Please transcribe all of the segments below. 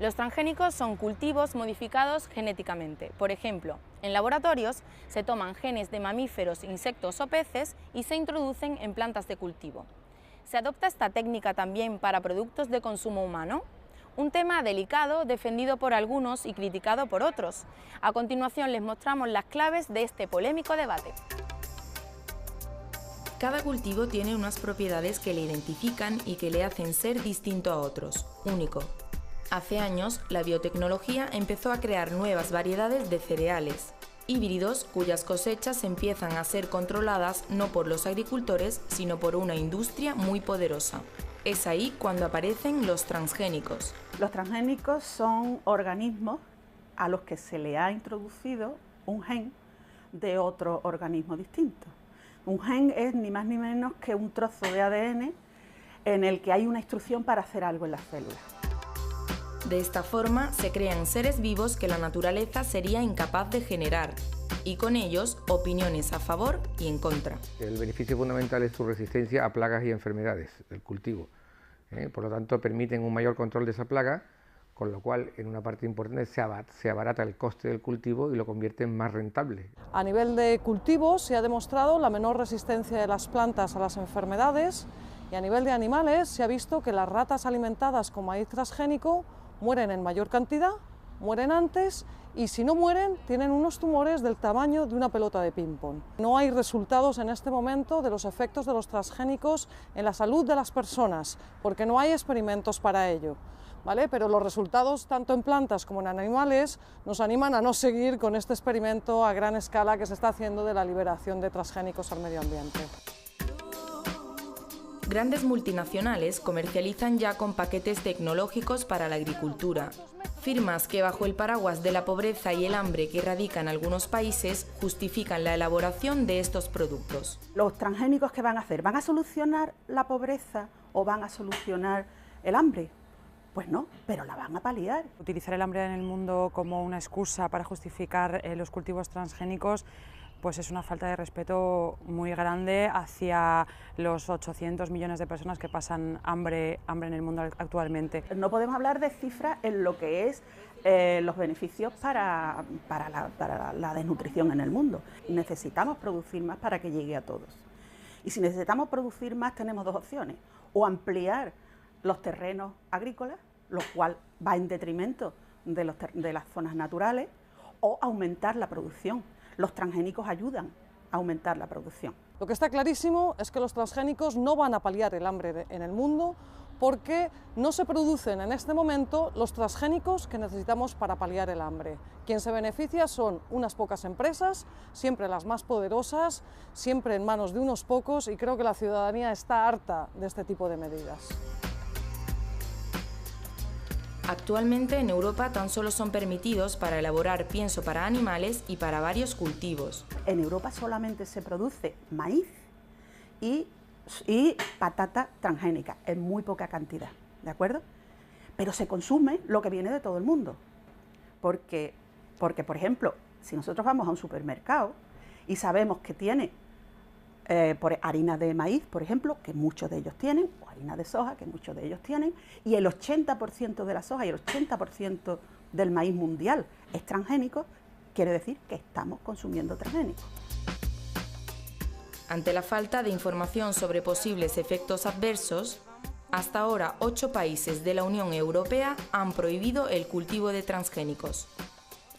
Los transgénicos son cultivos modificados genéticamente. Por ejemplo, en laboratorios se toman genes de mamíferos, insectos o peces y se introducen en plantas de cultivo. ¿Se adopta esta técnica también para productos de consumo humano? Un tema delicado, defendido por algunos y criticado por otros. A continuación les mostramos las claves de este polémico debate. Cada cultivo tiene unas propiedades que le identifican y que le hacen ser distinto a otros, único. Hace años, la biotecnología empezó a crear nuevas variedades de cereales, híbridos cuyas cosechas empiezan a ser controladas no por los agricultores, sino por una industria muy poderosa. Es ahí cuando aparecen los transgénicos. Los transgénicos son organismos a los que se le ha introducido un gen de otro organismo distinto. Un gen es ni más ni menos que un trozo de ADN en el que hay una instrucción para hacer algo en las células. De esta forma se crean seres vivos que la naturaleza sería incapaz de generar, y con ellos opiniones a favor y en contra. El beneficio fundamental es su resistencia a plagas y enfermedades del cultivo. Por lo tanto, permiten un mayor control de esa plaga, con lo cual en una parte importante se abarata el coste del cultivo y lo convierte en más rentable. A nivel de cultivo se ha demostrado la menor resistencia de las plantas a las enfermedades, y a nivel de animales se ha visto que las ratas alimentadas con maíz transgénico mueren en mayor cantidad, mueren antes y si no mueren tienen unos tumores del tamaño de una pelota de ping-pong. No hay resultados en este momento de los efectos de los transgénicos en la salud de las personas porque no hay experimentos para ello, ¿vale? Pero los resultados tanto en plantas como en animales nos animan a no seguir con este experimento a gran escala que se está haciendo de la liberación de transgénicos al medio ambiente. Grandes multinacionales comercializan ya con paquetes tecnológicos para la agricultura. Firmas que bajo el paraguas de la pobreza y el hambre que radica en algunos países justifican la elaboración de estos productos. ¿Los transgénicos qué van a hacer? ¿Van a solucionar la pobreza o van a solucionar el hambre? Pues no, pero la van a paliar. Utilizar el hambre en el mundo como una excusa para justificar los cultivos transgénicos pues es una falta de respeto muy grande hacia los 800 millones de personas que pasan hambre en el mundo actualmente. No podemos hablar de cifras en lo que es los beneficios para la desnutrición en el mundo. Necesitamos producir más para que llegue a todos. Y si necesitamos producir más tenemos dos opciones, o ampliar los terrenos agrícolas, lo cual va en detrimento de las zonas naturales, o aumentar la producción. Los transgénicos ayudan a aumentar la producción. Lo que está clarísimo es que los transgénicos no van a paliar el hambre en el mundo porque no se producen en este momento los transgénicos que necesitamos para paliar el hambre. Quien se beneficia son unas pocas empresas, siempre las más poderosas, siempre en manos de unos pocos y creo que la ciudadanía está harta de este tipo de medidas. Actualmente en Europa tan solo son permitidos para elaborar pienso para animales y para varios cultivos. En Europa solamente se produce maíz y patata transgénica en muy poca cantidad, ¿de acuerdo? Pero se consume lo que viene de todo el mundo. Porque por ejemplo, si nosotros vamos a un supermercado y sabemos que tiene harina de maíz, por ejemplo, que muchos de ellos tienen, o harina de soja, que muchos de ellos tienen, y el 80% de la soja y el 80% del maíz mundial es transgénico, quiere decir que estamos consumiendo transgénicos. Ante la falta de información sobre posibles efectos adversos, hasta ahora 8 países de la Unión Europea han prohibido el cultivo de transgénicos.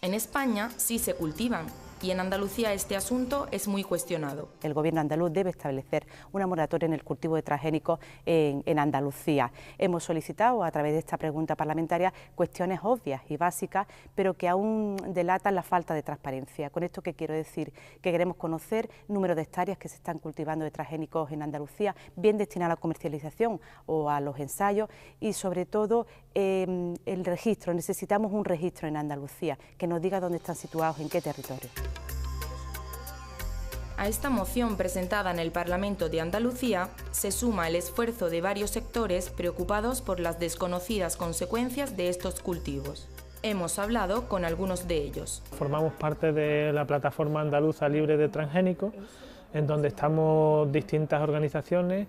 En España sí se cultivan, y en Andalucía este asunto es muy cuestionado. El Gobierno andaluz debe establecer una moratoria en el cultivo de transgénicos en Andalucía. Hemos solicitado a través de esta pregunta parlamentaria cuestiones obvias y básicas, pero que aún delatan la falta de transparencia. Con esto, ¿qué quiero decir? Que queremos conocer número de hectáreas que se están cultivando de transgénicos en Andalucía, bien destinadas a la comercialización o a los ensayos, y sobre todo el registro. Necesitamos un registro en Andalucía que nos diga dónde están situados, en qué territorio. A esta moción presentada en el Parlamento de Andalucía se suma el esfuerzo de varios sectores preocupados por las desconocidas consecuencias de estos cultivos. Hemos hablado con algunos de ellos. Formamos parte de la Plataforma Andaluza Libre de Transgénicos, en donde estamos distintas organizaciones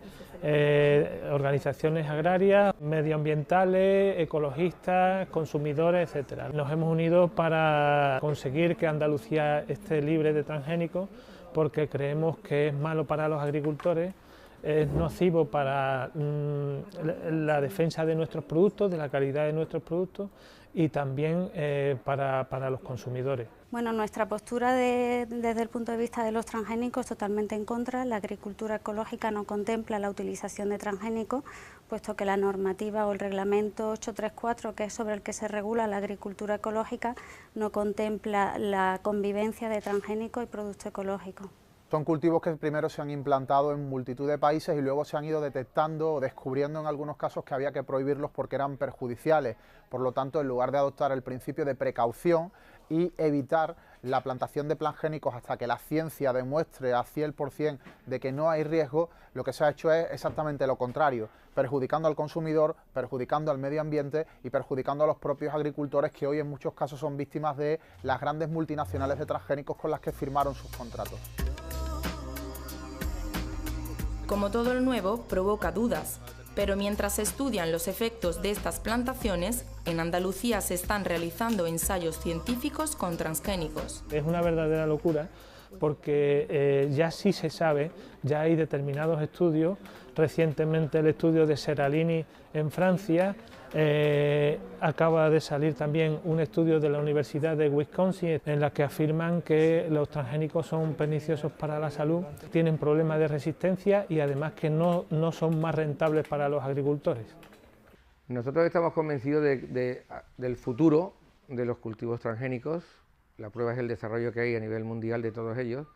organizaciones agrarias, medioambientales, ecologistas, consumidores, etc. Nos hemos unido para conseguir que Andalucía esté libre de transgénicos, porque creemos que es malo para los agricultores, es nocivo para la defensa de nuestros productos, de la calidad de nuestros productos, y también para los consumidores. Bueno, nuestra postura desde el punto de vista de los transgénicos es totalmente en contra. La agricultura ecológica no contempla la utilización de transgénicos, puesto que la normativa o el reglamento 834, que es sobre el que se regula la agricultura ecológica, no contempla la convivencia de transgénicos y productos ecológicos. Son cultivos que primero se han implantado en multitud de países y luego se han ido detectando o descubriendo en algunos casos que había que prohibirlos porque eran perjudiciales. Por lo tanto, en lugar de adoptar el principio de precaución y evitar la plantación de transgénicos hasta que la ciencia demuestre a 100% de que no hay riesgo, lo que se ha hecho es exactamente lo contrario, perjudicando al consumidor, perjudicando al medio ambiente y perjudicando a los propios agricultores, que hoy en muchos casos son víctimas de las grandes multinacionales de transgénicos con las que firmaron sus contratos. Como todo lo nuevo, provoca dudas, pero mientras se estudian los efectos de estas plantaciones, en Andalucía se están realizando ensayos científicos con transgénicos. Es una verdadera locura, porque ya sí se sabe, ya hay determinados estudios, recientemente el estudio de Seralini en Francia, acaba de salir también un estudio de la Universidad de Wisconsin en la que afirman que los transgénicos son perniciosos para la salud, tienen problemas de resistencia y además que no son más rentables para los agricultores. Nosotros estamos convencidos del futuro de los cultivos transgénicos. La prueba es el desarrollo que hay a nivel mundial de todos ellos,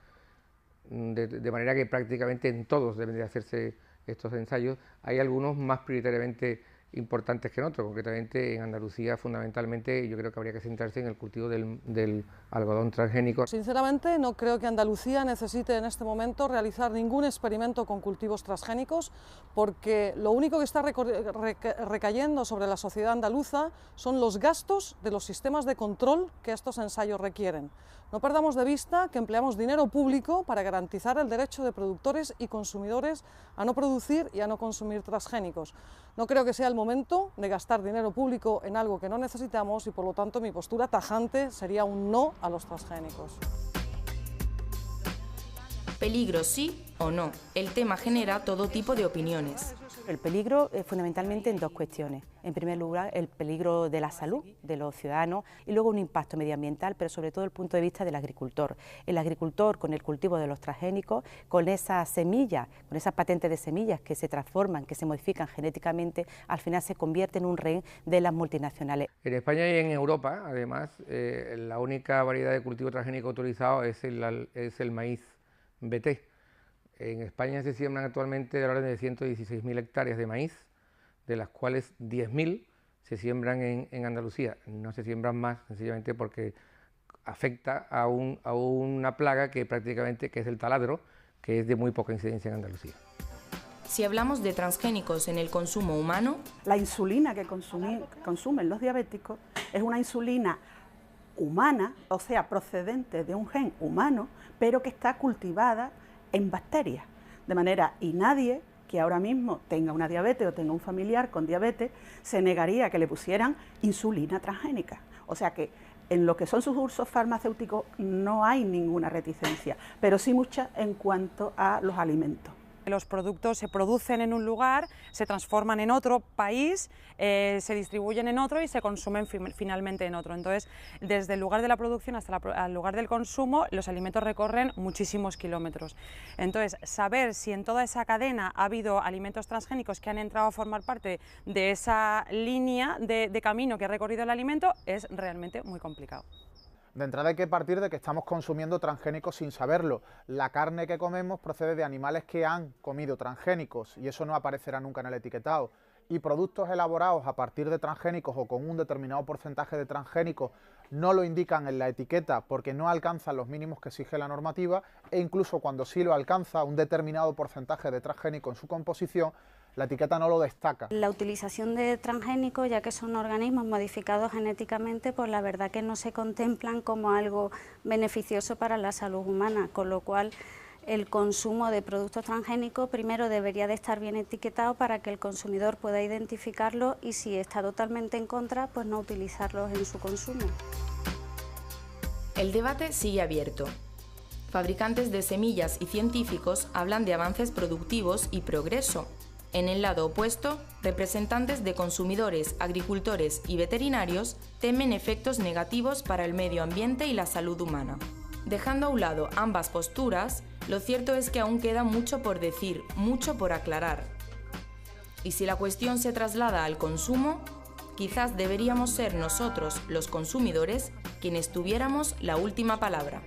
de manera que prácticamente en todos deben de hacerse estos ensayos. Hay algunos más prioritariamente importantes que en otros, concretamente en Andalucía fundamentalmente yo creo que habría que centrarse en el cultivo del algodón transgénico. Sinceramente no creo que Andalucía necesite en este momento realizar ningún experimento con cultivos transgénicos, porque lo único que está recayendo sobre la sociedad andaluza son los gastos de los sistemas de control que estos ensayos requieren. No perdamos de vista que empleamos dinero público para garantizar el derecho de productores y consumidores a no producir y a no consumir transgénicos. No creo que sea el momento de gastar dinero público en algo que no necesitamos y por lo tanto mi postura tajante sería un no a los transgénicos. Peligro sí o no. El tema genera todo tipo de opiniones. El peligro fundamentalmente en dos cuestiones. En primer lugar, el peligro de la salud de los ciudadanos y luego un impacto medioambiental, pero sobre todo el punto de vista del agricultor. El agricultor con el cultivo de los transgénicos, con esas semillas, con esas patentes de semillas que se transforman, que se modifican genéticamente, al final se convierte en un rehén de las multinacionales. En España y en Europa, además, la única variedad de cultivo transgénico autorizado es el maíz BT. En España se siembran actualmente de la orden de 116.000 hectáreas de maíz, de las cuales 10.000 se siembran en Andalucía. No se siembran más, sencillamente porque afecta a una plaga que es el taladro, que es de muy poca incidencia en Andalucía. Si hablamos de transgénicos en el consumo humano, la insulina que consumen los diabéticos es una insulina humana, o sea, procedente de un gen humano, pero que está cultivada en bacterias, de manera y nadie que ahora mismo tenga una diabetes o tenga un familiar con diabetes se negaría a que le pusieran insulina transgénica. O sea que en lo que son sus usos farmacéuticos no hay ninguna reticencia, pero sí mucha en cuanto a los alimentos. Los productos se producen en un lugar, se transforman en otro país, se distribuyen en otro y se consumen finalmente en otro. Entonces, desde el lugar de la producción hasta el lugar del consumo, los alimentos recorren muchísimos kilómetros. Entonces, saber si en toda esa cadena ha habido alimentos transgénicos que han entrado a formar parte de esa línea de camino que ha recorrido el alimento es realmente muy complicado. De entrada hay que partir de que estamos consumiendo transgénicos sin saberlo. La carne que comemos procede de animales que han comido transgénicos y eso no aparecerá nunca en el etiquetado. Y productos elaborados a partir de transgénicos o con un determinado porcentaje de transgénicos no lo indican en la etiqueta porque no alcanzan los mínimos que exige la normativa, e incluso cuando sí lo alcanza un determinado porcentaje de transgénico en su composición, la etiqueta no lo destaca. La utilización de transgénicos, ya que son organismos modificados genéticamente, pues la verdad que no se contemplan como algo beneficioso para la salud humana, con lo cual el consumo de productos transgénicos primero debería de estar bien etiquetado para que el consumidor pueda identificarlo y si está totalmente en contra, pues no utilizarlos en su consumo. El debate sigue abierto. Fabricantes de semillas y científicos hablan de avances productivos y progreso. En el lado opuesto, representantes de consumidores, agricultores y veterinarios temen efectos negativos para el medio ambiente y la salud humana. Dejando a un lado ambas posturas, lo cierto es que aún queda mucho por decir, mucho por aclarar. Y si la cuestión se traslada al consumo, quizás deberíamos ser nosotros, los consumidores, quienes tuviéramos la última palabra.